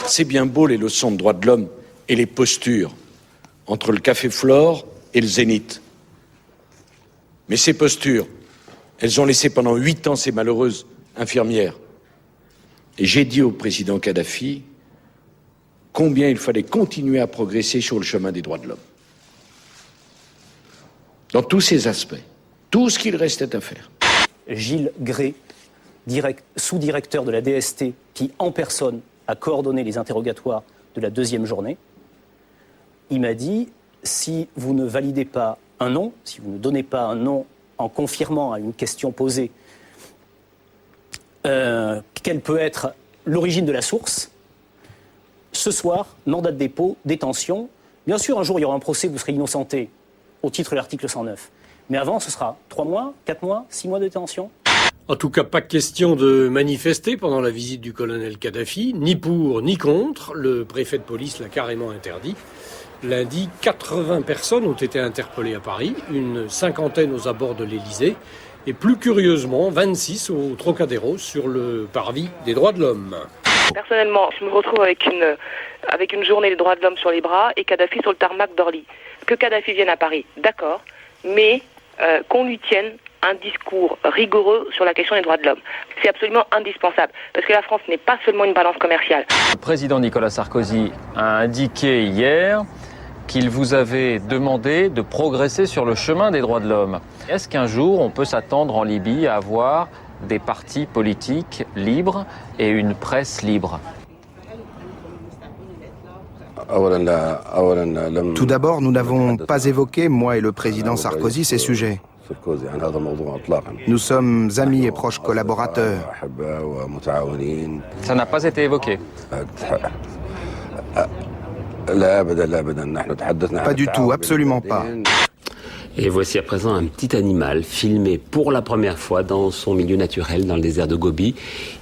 C'est bien beau les leçons de droits de l'homme et les postures entre le Café Flore et le Zénith. Mais ces postures, elles ont laissé pendant 8 ans ces malheureuses infirmières. Et j'ai dit au président Kadhafi combien il fallait continuer à progresser sur le chemin des droits de l'homme. Dans tous ces aspects, tout ce qu'il restait à faire. Gilles Gray, sous-directeur de la DST, qui en personne a coordonné les interrogatoires de la 2e journée, il m'a dit, si vous ne validez pas un non, si vous ne donnez pas un non en confirmant à une question posée quelle peut être l'origine de la source, ce soir, mandat de dépôt, détention. Bien sûr, un jour, il y aura un procès, vous serez innocenté au titre de l'article 109. Mais avant, ce sera 3 mois, 4 mois, 6 mois de détention. En tout cas, pas question de manifester pendant la visite du colonel Kadhafi, ni pour ni contre. Le préfet de police l'a carrément interdit. Lundi, 80 personnes ont été interpellées à Paris, une 50aine aux abords de l'Élysée, et plus curieusement, 26 au Trocadéro sur le parvis des droits de l'homme. Personnellement, je me retrouve avec une journée des droits de l'homme sur les bras et Kadhafi sur le tarmac d'Orly. Que Kadhafi vienne à Paris, d'accord, mais qu'on lui tienne un discours rigoureux sur la question des droits de l'homme. C'est absolument indispensable, parce que la France n'est pas seulement une balance commerciale. Le président Nicolas Sarkozy a indiqué hier qu'il vous avait demandé de progresser sur le chemin des droits de l'homme. Est-ce qu'un jour on peut s'attendre en Libye à avoir des partis politiques libres et une presse libre? Tout d'abord, nous n'avons pas évoqué, moi et le président Sarkozy, ces sujets. Nous sommes amis et proches collaborateurs. Ça n'a pas été évoqué. Pas du tout, absolument pas. Et voici à présent un petit animal filmé pour la première fois dans son milieu naturel, dans le désert de Gobi.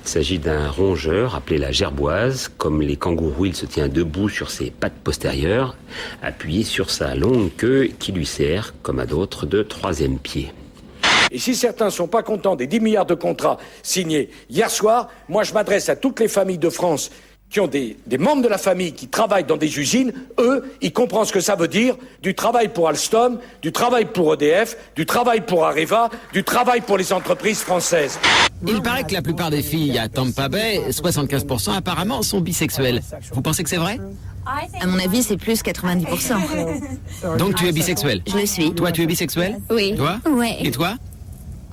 Il s'agit d'un rongeur appelé la gerboise. Comme les kangourous, il se tient debout sur ses pattes postérieures, appuyé sur sa longue queue qui lui sert, comme à d'autres, de 3e pied. Et si certains ne sont pas contents des 10 milliards de contrats signés hier soir, moi je m'adresse à toutes les familles de France qui ont des membres de la famille qui travaillent dans des usines. Eux, ils comprennent ce que ça veut dire, du travail pour Alstom, du travail pour EDF, du travail pour Areva, du travail pour les entreprises françaises. Il paraît que la plupart des filles à Tampa Bay, 75% apparemment, sont bisexuelles. Vous pensez que c'est vrai? À mon avis, c'est plus 90%. Donc tu es bisexuel? Je le suis. Toi, tu es bisexuel? Oui. Toi? Ouais. Et toi?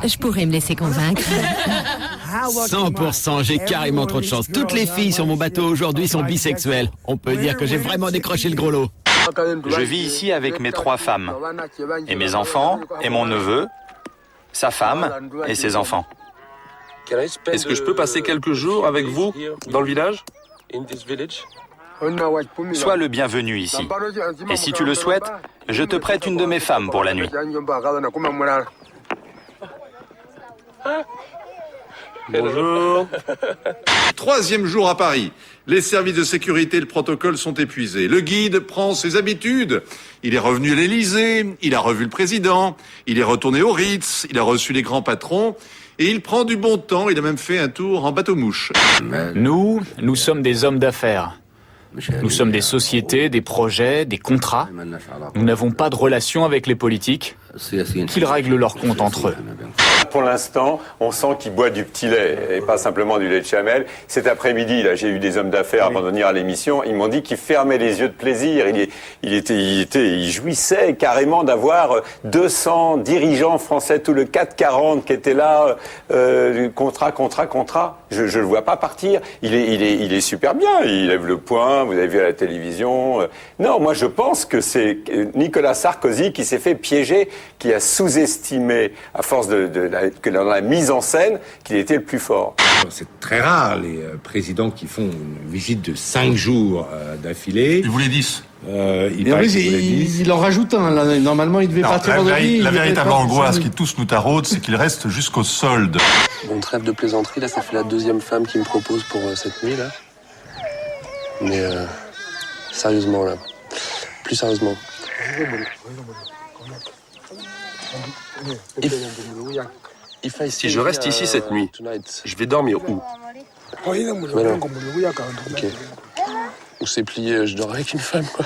Je pourrais me laisser convaincre. 100%, j'ai carrément trop de chance. Toutes les filles sur mon bateau aujourd'hui sont bisexuelles. On peut dire que j'ai vraiment décroché le gros lot. Je vis ici avec mes 3 femmes, et mes enfants, et mon neveu, sa femme et ses enfants. Est-ce que je peux passer quelques jours avec vous dans le village? Sois le bienvenu ici. Et si tu le souhaites, je te prête une de mes femmes pour la nuit. Bonjour. 3e jour à Paris. Les services de sécurité et le protocole sont épuisés. Le guide prend ses habitudes. Il est revenu à l'Élysée, il a revu le président, il est retourné au Ritz, il a reçu les grands patrons et il prend du bon temps. Il a même fait un tour en bateau-mouche. Nous sommes des hommes d'affaires. Nous sommes des sociétés, des projets, des contrats. Nous n'avons pas de relation avec les politiques. Qu'ils règlent leurs comptes entre eux. Pour l'instant, on sent qu'il boit du petit lait et pas simplement du lait de chamel. Cet après-midi, là, j'ai eu des hommes d'affaires avant de venir à l'émission. Ils m'ont dit qu'ils fermaient les yeux de plaisir. Il jouissait carrément d'avoir 200 dirigeants français, tout le 440 qui étaient là, contrat. Je le vois pas partir. Il est super bien. Il lève le poing. Vous avez vu à la télévision. Non, moi je pense que c'est Nicolas Sarkozy qui s'est fait piéger, qui a sous-estimé, à force que dans la mise en scène, qu'il était le plus fort. C'est très rare, les présidents qui font une visite de 5 jours d'affilée. Il voulait 10. Il en rajoute un. Là. Normalement, il devait partir vendredi. La véritable angoisse qui tous nous taraude, c'est qu'il reste jusqu'au solde. Bon, trêve de plaisanterie, là, ça fait la 2e femme qui me propose pour cette nuit, là. Mais sérieusement, là. Plus sérieusement. Si je reste ici cette nuit, je vais dormir où? Mais non. Ok. On s'est plié, je dors avec une femme, quoi.